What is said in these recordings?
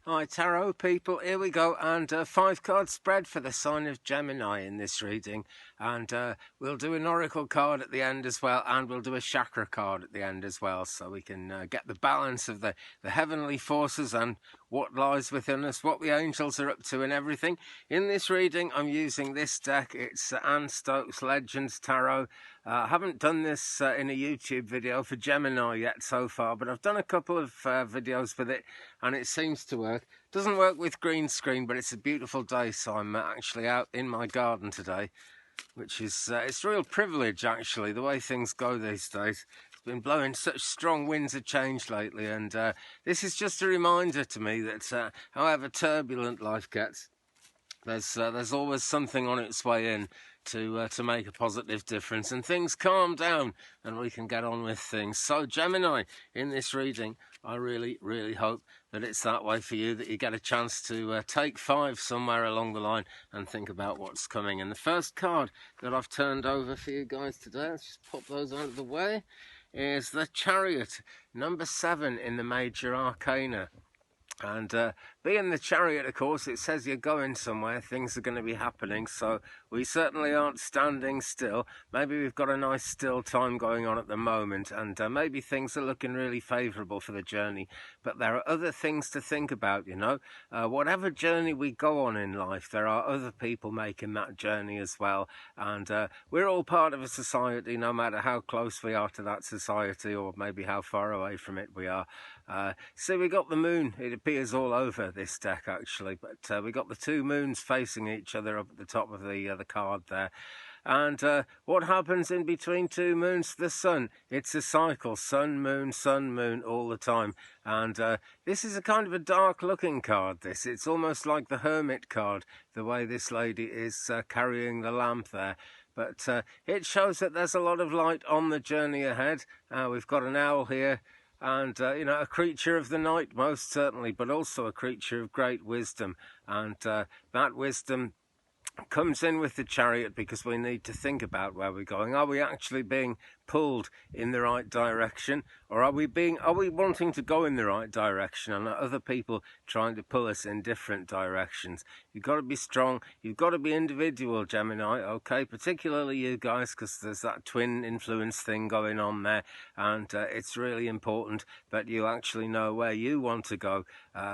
Hi tarot people, here we go, and 5 card spread for the sign of Gemini in this reading, and we'll do an oracle card at the end as well, and we'll do a chakra card at the end as well, so we can get the balance of the heavenly forces and what lies within us, what the angels are up to and everything. In this reading I'm using this deck. It's Anne Stokes Legends Tarot. I haven't done this in a YouTube video for Gemini yet so far, but I've done a couple of videos with it and it seems to work. Doesn't work with green screen, but it's a beautiful day, so I'm actually out in my garden today, which is it's a real privilege actually, the way things go these days. It's been blowing such strong winds of change lately, and this is just a reminder to me that however turbulent life gets, there's always something on its way in to make a positive difference, and things calm down and we can get on with things. So Gemini, in this reading, I really hope that it's that way for you, that you get a chance to take 5 somewhere along the line and think about what's coming. And the first card that I've turned over for you guys today, let's just pop those out of the way, is the Chariot, number 7 in the major arcana. And being the Chariot, of course, it says you're going somewhere, things are going to be happening, so we certainly aren't standing still. Maybe we've got a nice still time going on at the moment, and maybe things are looking really favourable for the journey, but there are other things to think about, you know. Whatever journey we go on in life, there are other people making that journey as well, and we're all part of a society, no matter how close we are to that society, or maybe how far away from it we are. So we got the moon, it appears all over this deck actually, but we got the 2 moons facing each other up at the top of the card there. And what happens in between 2 moons? The sun. It's a cycle, sun, moon, all the time. And this is a kind of a dark looking card, this. It's almost like the Hermit card, the way this lady is carrying the lamp there. But it shows that there's a lot of light on the journey ahead. We've got an owl here, and you know, a creature of the night most certainly, but also a creature of great wisdom, and that wisdom comes in with the Chariot because we need to think about where we're going. Are we actually being pulled in the right direction, or are we wanting to go in the right direction and are other people trying to pull us in different directions? You've got to be strong, you've got to be individual, Gemini, okay, particularly you guys, because there's that twin influence thing going on there, and it's really important that you actually know where you want to go,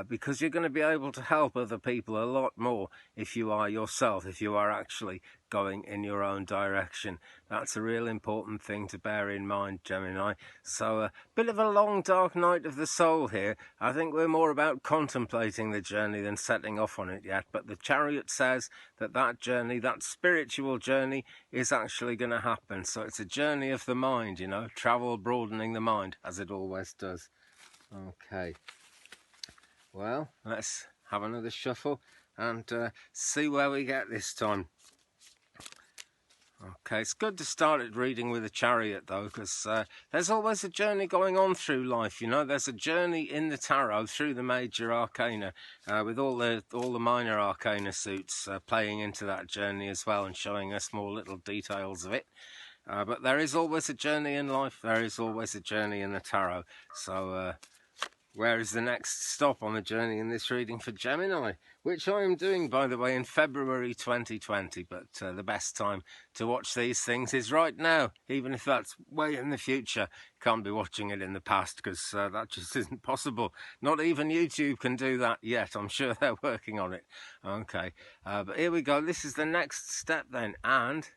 because you're going to be able to help other people a lot more if you are yourself, if you are actually going in your own direction. That's a real important thing to bear in mind, Gemini. So a bit of a long dark night of the soul here. I think we're more about contemplating the journey than setting off on it yet, but the Chariot says that that journey, that spiritual journey, is actually going to happen. So it's a journey of the mind, you know, travel broadening the mind, as it always does. Okay, well, let's have another shuffle and see where we get this time. Okay, it's good to start at reading with a Chariot though, because there's always a journey going on through life, you know. There's a journey in the tarot through the major arcana, with all the minor arcana suits playing into that journey as well and showing us more little details of it. But there is always a journey in life, there is always a journey in the tarot. So where is the next stop on the journey in this reading for Gemini? Which I am doing, by the way, in February 2020, but the best time to watch these things is right now, even if that's way in the future. Can't be watching it in the past, because that just isn't possible. Not even YouTube can do that yet. I'm sure they're working on it. Okay, but here we go. This is the next step then, and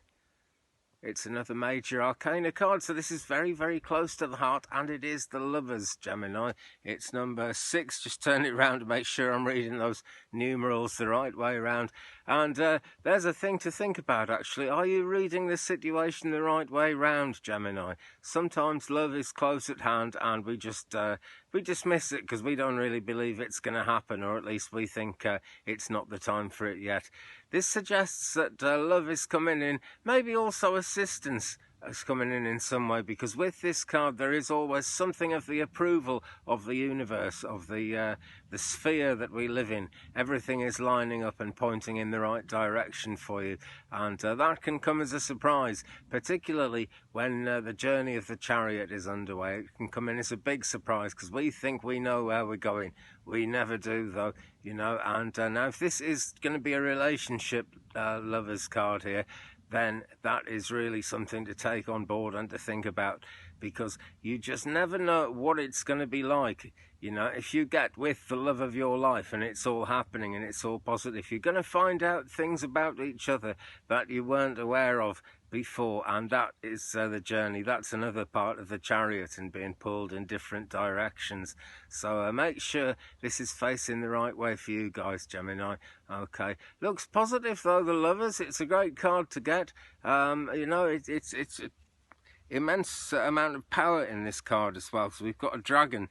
it's another major arcana card, so this is very close to the heart, and it is the Lovers, Gemini. It's number 6. Just turn it around to make sure I'm reading those numerals the right way around. And there's a thing to think about, actually. Are you reading the situation the right way round, Gemini? Sometimes love is close at hand, and we dismiss it because we don't really believe it's going to happen, or at least we think it's not the time for it yet. This suggests that love is coming in, maybe also assistance as coming in some way, because with this card there is always something of the approval of the universe, of the sphere that we live in. Everything is lining up and pointing in the right direction for you, and that can come as a surprise, particularly when the journey of the Chariot is underway. It can come in as a big surprise because we think we know where we're going. We never do, though, you know. And now if this is going to be a relationship lovers card here, then that is really something to take on board and to think about, because you just never know what it's going to be like. You know, if you get with the love of your life and it's all happening and it's all positive, you're going to find out things about each other that you weren't aware of before, and that is the journey. That's another part of the Chariot and being pulled in different directions. So make sure this is facing the right way for you guys, Gemini. Okay, looks positive though, the lovers. It's a great card to get. You know, it's immense amount of power in this card as well. So we've got a dragon,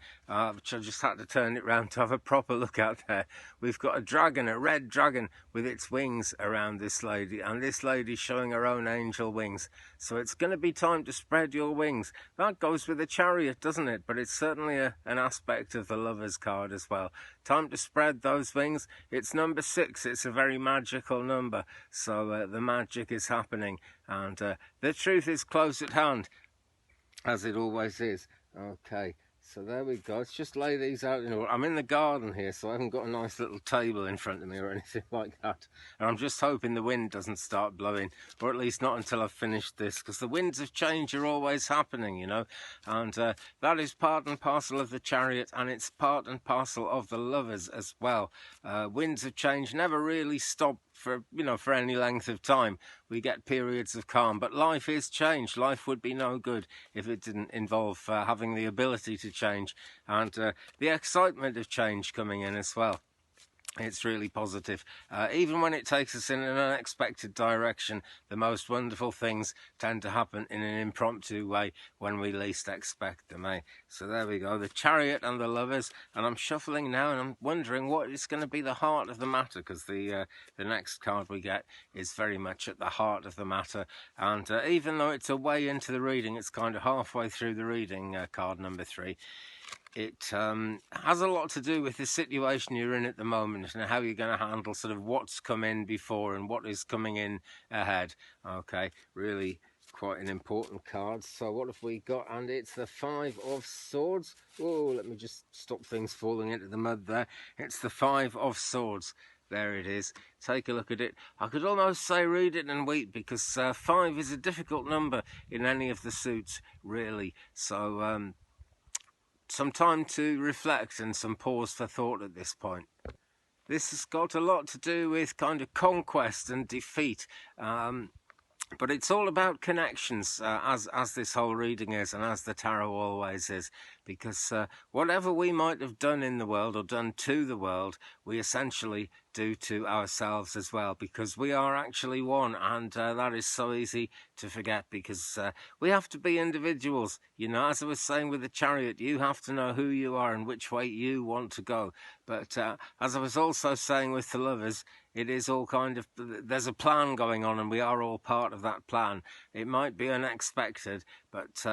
which I just had to turn it round to have a proper look at there. We've got a dragon, a red dragon with its wings around this lady, and this lady showing her own angel wings. So it's going to be time to spread your wings. That goes with the Chariot, doesn't it? But it's certainly an aspect of the lovers card as well. Time to spread those wings. It's number 6. It's a very magical number. So the magic is happening, and the truth is close at hand, as it always is. Okay, so there we go. Let's just lay these out. I'm in the garden here, so I haven't got a nice little table in front of me or anything like that. And I'm just hoping the wind doesn't start blowing, or at least not until I've finished this, because the winds of change are always happening, you know. And that is part and parcel of the Chariot, and it's part and parcel of the lovers as well. Winds of change never really stop for any length of time. We get periods of calm, but life is change. Life would be no good if it didn't involve having the ability to change, and the excitement of change coming in as well. It's really positive. Even when it takes us in an unexpected direction, the most wonderful things tend to happen in an impromptu way when we least expect them, eh? So there we go, the Chariot and the lovers. And I'm shuffling now, and I'm wondering what is going to be the heart of the matter, because the next card we get is very much at the heart of the matter. And even though it's a way into the reading, it's kind of halfway through the reading, card number 3. It has a lot to do with the situation you're in at the moment and how you're going to handle sort of what's come in before and what is coming in ahead. Okay, really quite an important card. So what have we got? And it's the 5 of Swords. Oh, let me just stop things falling into the mud there. It's the 5 of Swords. There it is. Take a look at it. I could almost say read it and weep, because 5 is a difficult number in any of the suits, really. So some time to reflect and some pause for thought at this point. This has got a lot to do with kind of conquest and defeat, but it's all about connections, as this whole reading is, and as the tarot always is, because whatever we might have done in the world or done to the world, we essentially do to ourselves as well, because we are actually one, and that is so easy to forget, because we have to be individuals. You know, as I was saying with the Chariot, you have to know who you are and which way you want to go. But as I was also saying with the lovers, it is all kind of, there's a plan going on, and we are all part of that plan. It might be unexpected, but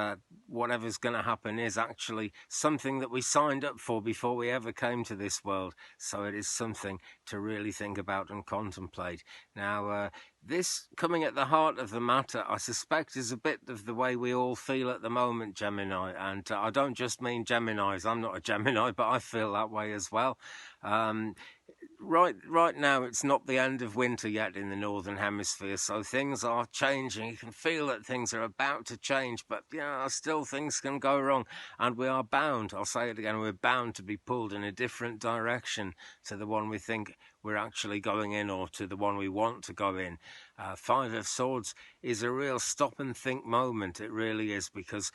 whatever's going to happen is actually something that we signed up for before we ever came to this world. So it is something to really think about and contemplate. Now, this coming at the heart of the matter, I suspect, is a bit of the way we all feel at the moment, Gemini. And I don't just mean Geminis. I'm not a Gemini, but I feel that way as well. Right now, it's not the end of winter yet in the Northern Hemisphere, so things are changing. You can feel that things are about to change, but still things can go wrong, and we are bound, I'll say it again, we're bound to be pulled in a different direction to the one we think we're actually going in, or to the one we want to go in. 5 of Swords is a real stop and think moment. It really is, because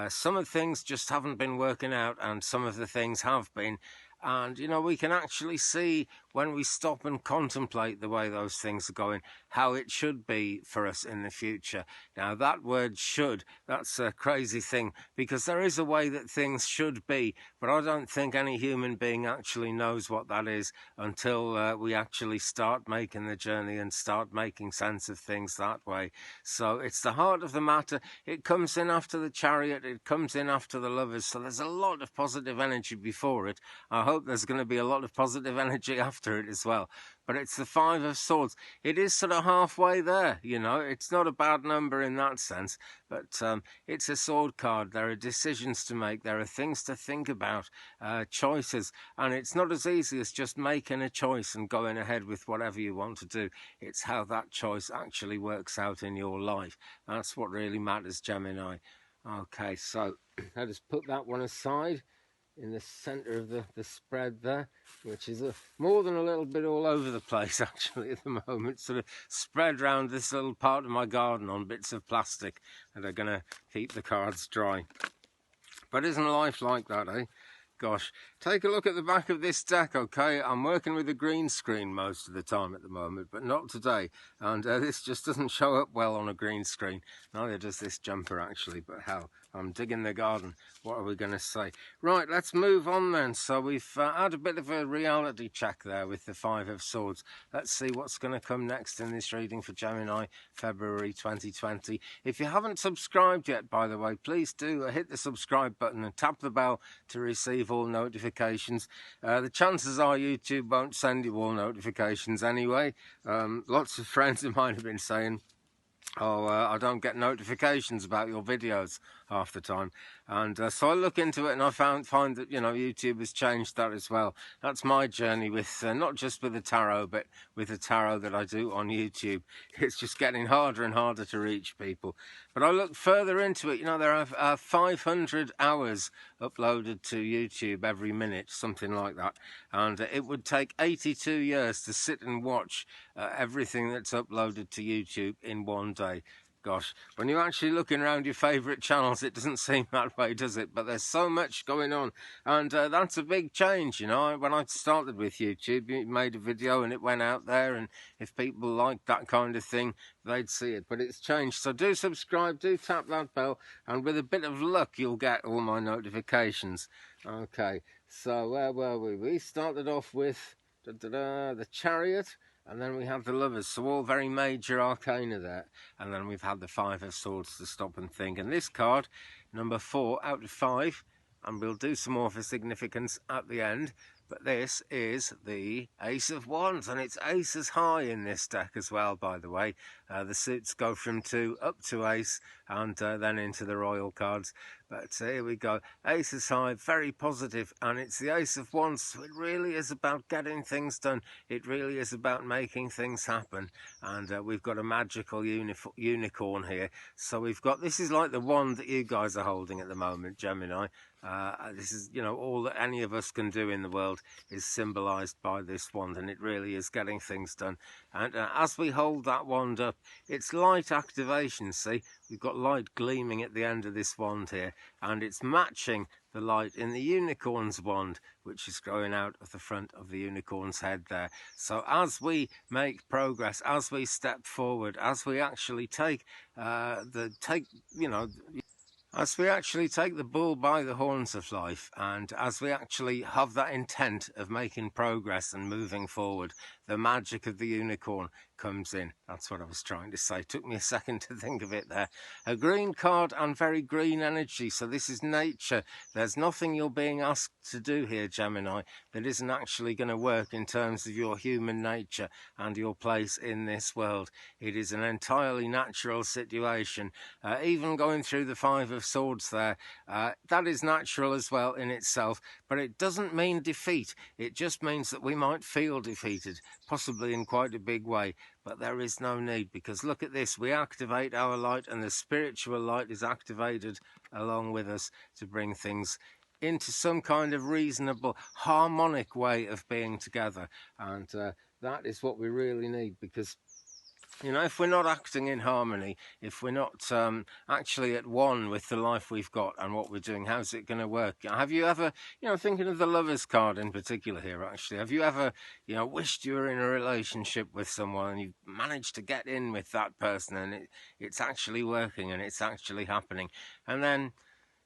some of the things just haven't been working out, and some of the things have been. And, we can actually see when we stop and contemplate the way those things are going, how it should be for us in the future. Now, that word should, that's a crazy thing, because there is a way that things should be, but I don't think any human being actually knows what that is until we actually start making the journey and start making sense of things that way. So it's the heart of the matter. It comes in after the Chariot, it comes in after the Lovers, so there's a lot of positive energy before it. I hope there's going to be a lot of positive energy after it as well. But it's the Five of Swords. It is sort of halfway there, you know. It's not a bad number in that sense, but it's a sword card. There are decisions to make. There are things to think about, choices. And it's not as easy as just making a choice and going ahead with whatever you want to do. It's how that choice actually works out in your life. That's what really matters, Gemini. Okay, so I'll just put that one aside in the centre of the spread there, which is more than a little bit all over the place actually at the moment, sort of spread around this little part of my garden on bits of plastic that are going to keep the cards dry. But isn't life like that, eh? Gosh, take a look at the back of this deck, okay? I'm working with a green screen most of the time at the moment, but not today. And this just doesn't show up well on a green screen. Neither does this jumper, actually, but hell, I'm digging the garden. What are we going to say? Right, let's move on then. So we've had a bit of a reality check there with the Five of Swords. Let's see what's going to come next in this reading for Gemini, February 2020. If you haven't subscribed yet, by the way, please do hit the subscribe button and tap the bell to receive all notifications. The chances are YouTube won't send you all notifications anyway. Lots of friends of mine have been saying, oh, I don't get notifications about your videos half the time. And so I look into it and I find that, you know, YouTube has changed that as well. That's my journey with, not just with the tarot, but with the tarot that I do on YouTube. It's just getting harder and harder to reach people. But I look further into it. You know, there are 500 hours uploaded to YouTube every minute, something like that. And it would take 82 years to sit and watch everything that's uploaded to YouTube in one day. Gosh, when you're actually looking around your favourite channels, it doesn't seem that way, does it? But there's so much going on, and that's a big change, you know. When I started with YouTube, you made a video and it went out there, and if people liked that kind of thing, they'd see it. But it's changed, so do subscribe, do tap that bell, and with a bit of luck, you'll get all my notifications. Okay, so where were we? We started off with the Chariot. And then we have the Lovers, so all very major arcana there. And then we've had the Five of Swords to stop and think. And this card, number 4 out of 5, and we'll do some more for significance at the end. But this is the Ace of Wands, and it's aces high in this deck as well, by the way. The suits go from 2 up to ace, and then into the royal cards. But here we go. Ace is high, very positive, and it's the Ace of Wands. So it really is about getting things done. It really is about making things happen. And we've got a magical unicorn here. So we've got, this is like the wand that you guys are holding at the moment, Gemini. This is, you know, all that any of us can do in the world is symbolised by this wand, and it really is getting things done. And as we hold that wand up, it's light activation, see? We've got light gleaming at the end of this wand here, and it's matching the light in the unicorn's wand, which is growing out of the front of the unicorn's head there. So as we make progress, as we step forward, as we actually take as we actually take the bull by the horns of life, and as we actually have that intent of making progress and moving forward, the magic of the unicorn comes in. That's what I was trying to say. Took me a second to think of it there. A green card and very green energy. So this is nature. There's nothing you're being asked to do here, Gemini, that isn't actually going to work in terms of your human nature and your place in this world. It is an entirely natural situation. Even going through the Five of Swords there, that is natural as well in itself, but it doesn't mean defeat. It just means that we might feel defeated, possibly in quite a big way. But there is no need, because look at this, we activate our light and the spiritual light is activated along with us to bring things into some kind of reasonable, harmonic way of being together. And that is what we really need, because You know, if we're not acting in harmony, if we're not actually at one with the life we've got and what we're doing, how's it going to work? Have you ever, thinking of the Lovers card in particular here, actually, have you ever, wished you were in a relationship with someone and you've managed to get in with that person and it's actually working and it's actually happening? And then,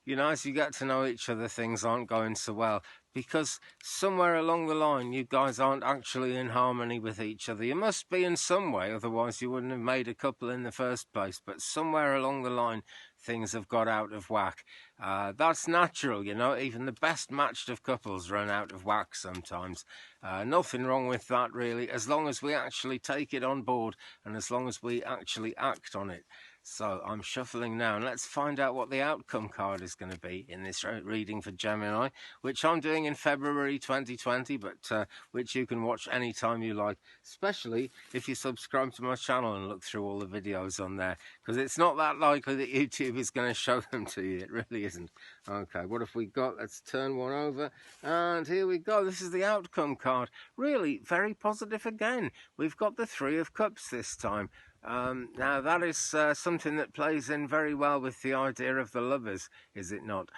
as you get to know each other, things aren't going so well because somewhere along the line, you guys aren't actually in harmony with each other. You must be in some way, otherwise you wouldn't have made a couple in the first place. But somewhere along the line, things have got out of whack. That's natural, even the best matched of couples run out of whack sometimes. Nothing wrong with that, really, as long as we actually take it on board and as long as we actually act on it. So I'm shuffling now, and let's find out what the outcome card is going to be in this reading for Gemini, which I'm doing in February 2020, but which you can watch anytime you like, especially if you subscribe to my channel and look through all the videos on there, because it's not that likely that YouTube is going to show them to you. It really isn't. Okay, what have we got? Let's turn one over, and here we go. This is the outcome card. Really very positive again. We've got the Three of Cups this time. Now that is something that plays in very well with the idea of the Lovers, is it not?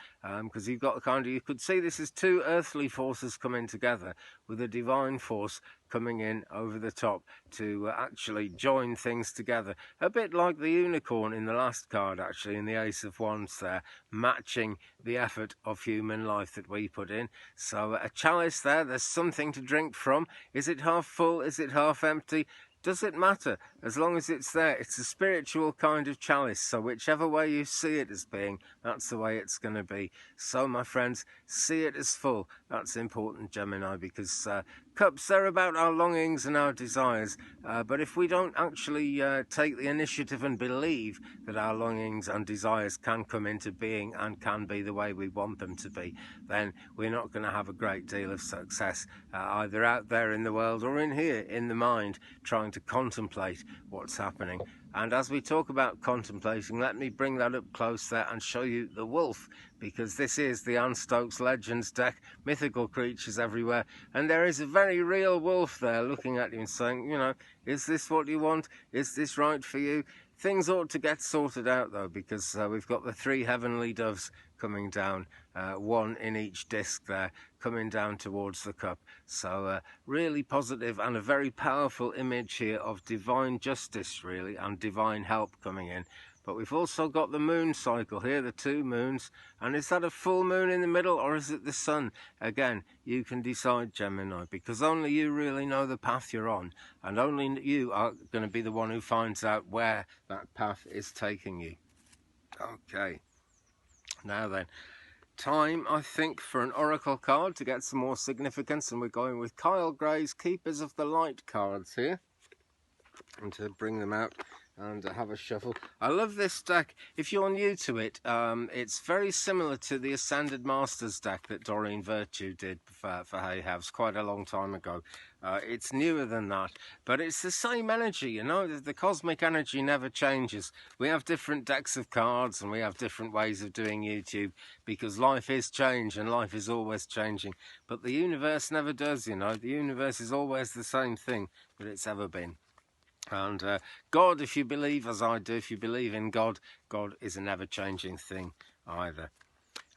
Because you've got you could see this as two earthly forces coming together with a divine force coming in over the top to actually join things together. A bit like the unicorn in the last card, actually, in the Ace of Wands there, matching the effort of human life that we put in. So a chalice there, there's something to drink from. Is it half full? Is it half empty? Does it matter? As long as it's there, it's a spiritual kind of chalice. So whichever way you see it as being, that's the way it's going to be. So, my friends, see it as full. That's important, Gemini, because cups, they're about our longings and our desires. But if we don't actually take the initiative and believe that our longings and desires can come into being and can be the way we want them to be, then we're not going to have a great deal of success, either out there in the world or in here, in the mind, trying to contemplate what's happening. And as we talk about contemplating, let me bring that up close there and show you the wolf, because this is the Anne Stokes Legends deck, mythical creatures everywhere, and there is a very real wolf there looking at you and saying, is this what you want? Is this right for you? Things ought to get sorted out, though, because we've got the three heavenly doves coming down, one in each disc there, coming down towards the cup. So really positive and a very powerful image here of divine justice, really, and divine help coming in. But we've also got the moon cycle here, the two moons. And is that a full moon in the middle, or is it the sun? Again, you can decide, Gemini, because only you really know the path you're on. And only you are going to be the one who finds out where that path is taking you. Okay. Now then, time, I think, for an oracle card to get some more significance. And we're going with Kyle Gray's Keepers of the Light cards here. And to bring them out and have a shuffle. I love this deck. If you're new to it, it's very similar to the Ascended Masters deck that Doreen Virtue did for Hay House quite a long time ago. It's newer than that, but it's the same energy, the cosmic energy never changes. We have different decks of cards and we have different ways of doing YouTube because life is change and life is always changing, but the universe never does, the universe is always the same thing that it's ever been. And God, if you believe, as I do, if you believe in God, God is a never-changing thing either.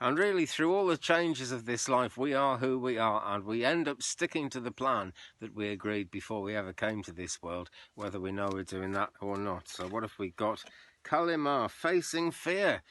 And really, through all the changes of this life, we are who we are, and we end up sticking to the plan that we agreed before we ever came to this world, whether we know we're doing that or not. So what have we got? Kalimar, Facing Fear.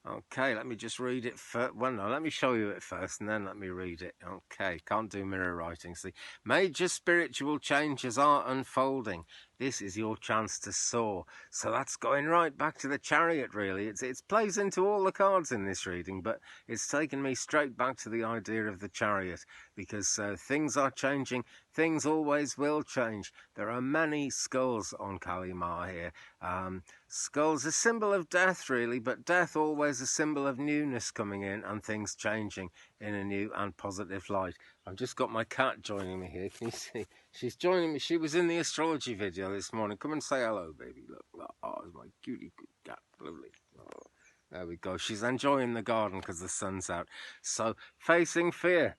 Okay, let me just read it first. Well, no, let me show you it first and then let me read it. Okay, can't do mirror writing. See, major spiritual changes are unfolding. This is your chance to soar. So that's going right back to the Chariot, really. It plays into all the cards in this reading, but it's taken me straight back to the idea of the Chariot because things are changing. Things always will change. There are many skulls on Kalimar here. Skulls, a symbol of death, really, but death always a symbol of newness coming in and things changing in a new and positive light. I've just got my cat joining me here. Can you see? She's joining me. She was in the astrology video this morning. Come and say hello, baby. Look. Oh, it's my cutie cat. Lovely. Oh, there we go. She's enjoying the garden because the sun's out. So, Facing Fear.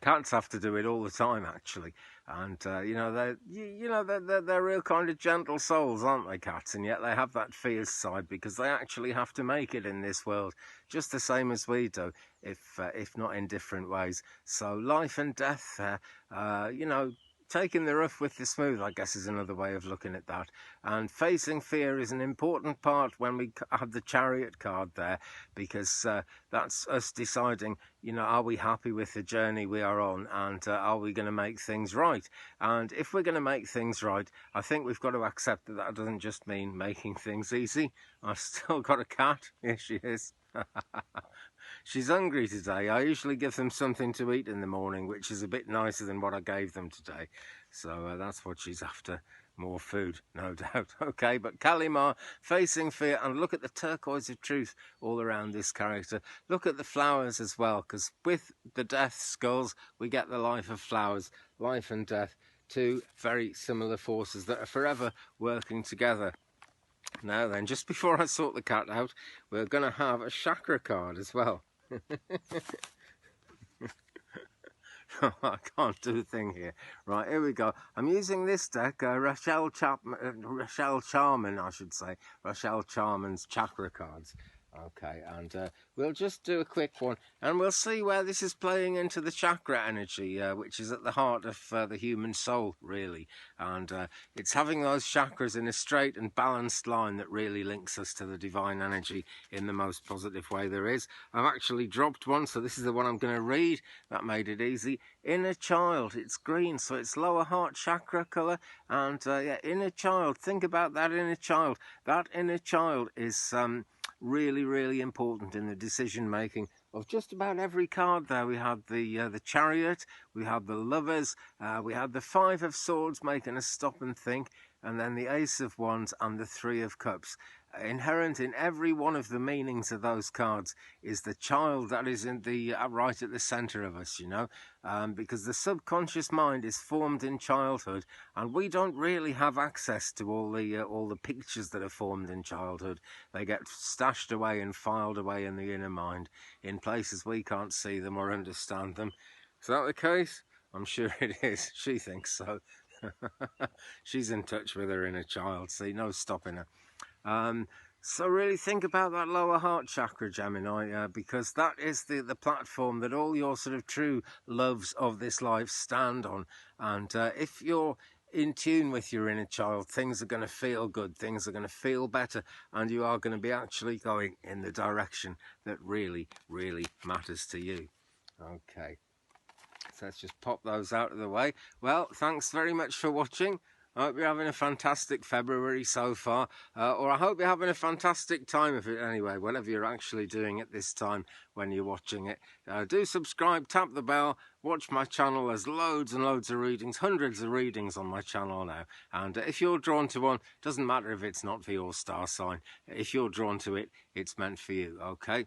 Cats have to do it all the time, actually, and they're real kind of gentle souls, aren't they, cats? And yet they have that fierce side because they actually have to make it in this world, just the same as we do, if not in different ways. So life and death, taking the rough with the smooth, I guess, is another way of looking at that. And facing fear is an important part when we have the Chariot card there, because that's us deciding, are we happy with the journey we are on, and are we going to make things right? And if we're going to make things right, I think we've got to accept that that doesn't just mean making things easy. I've still got a cat. Here she is. She's hungry today. I usually give them something to eat in the morning, which is a bit nicer than what I gave them today. So that's what she's after. More food, no doubt. Okay, but Kalimar, facing fear, and look at the turquoise of truth all around this character. Look at the flowers as well, because with the death skulls, we get the life of flowers. Life and death, two very similar forces that are forever working together. Now then, just before I sort the cat out, we're going to have a chakra card as well. I can't do a thing here. Right, here we go. I'm using this deck, Rachel Charman, I should say. Rachel Charman's chakra cards. Okay, and we'll just do a quick one, and we'll see where this is playing into the chakra energy, which is at the heart of the human soul, really. And it's having those chakras in a straight and balanced line that really links us to the divine energy in the most positive way there is. I've actually dropped one, so this is the one I'm going to read. That made it easy. Inner child, it's green, so it's lower heart chakra colour. And yeah, inner child, think about that inner child. That inner child is really important in the decision making of just about every card there. We had the Chariot, we had the Lovers, we had the Five of Swords making us stop and think, and then the Ace of Wands and the Three of Cups. Inherent in every one of the meanings of those cards is the child that is in the right at the center of us, because the subconscious mind is formed in childhood, and we don't really have access to all the pictures that are formed in childhood. They get stashed away and filed away in the inner mind in places we can't see them or understand them. Is that the case? I'm sure it is. She thinks so. She's in touch with her inner child. See, no stopping her. So really think about that lower heart chakra, Gemini, because that is the platform that all your sort of true loves of this life stand on. And if you're in tune with your inner child, things are going to feel good, things are going to feel better, and you are going to be actually going in the direction that really matters to you. Okay, so let's just pop those out of the way. Well, thanks very much for watching. I hope you're having a fantastic February so far, or I hope you're having a fantastic time of it anyway, whatever you're actually doing at this time when you're watching it. Do subscribe, tap the bell, watch my channel. There's loads and loads of readings, hundreds of readings on my channel now. And if you're drawn to one, doesn't matter if it's not for your star sign. If you're drawn to it, it's meant for you, okay?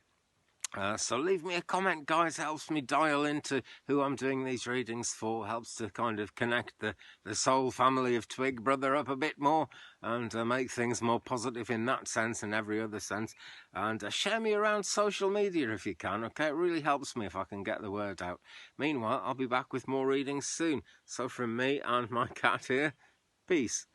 So leave me a comment, guys. Helps me dial into who I'm doing these readings for. Helps to kind of connect the soul family of Twig Brother up a bit more, and make things more positive in that sense and every other sense. And share me around social media if you can, okay? It really helps me if I can get the word out. Meanwhile, I'll be back with more readings soon. So from me and my cat here, peace.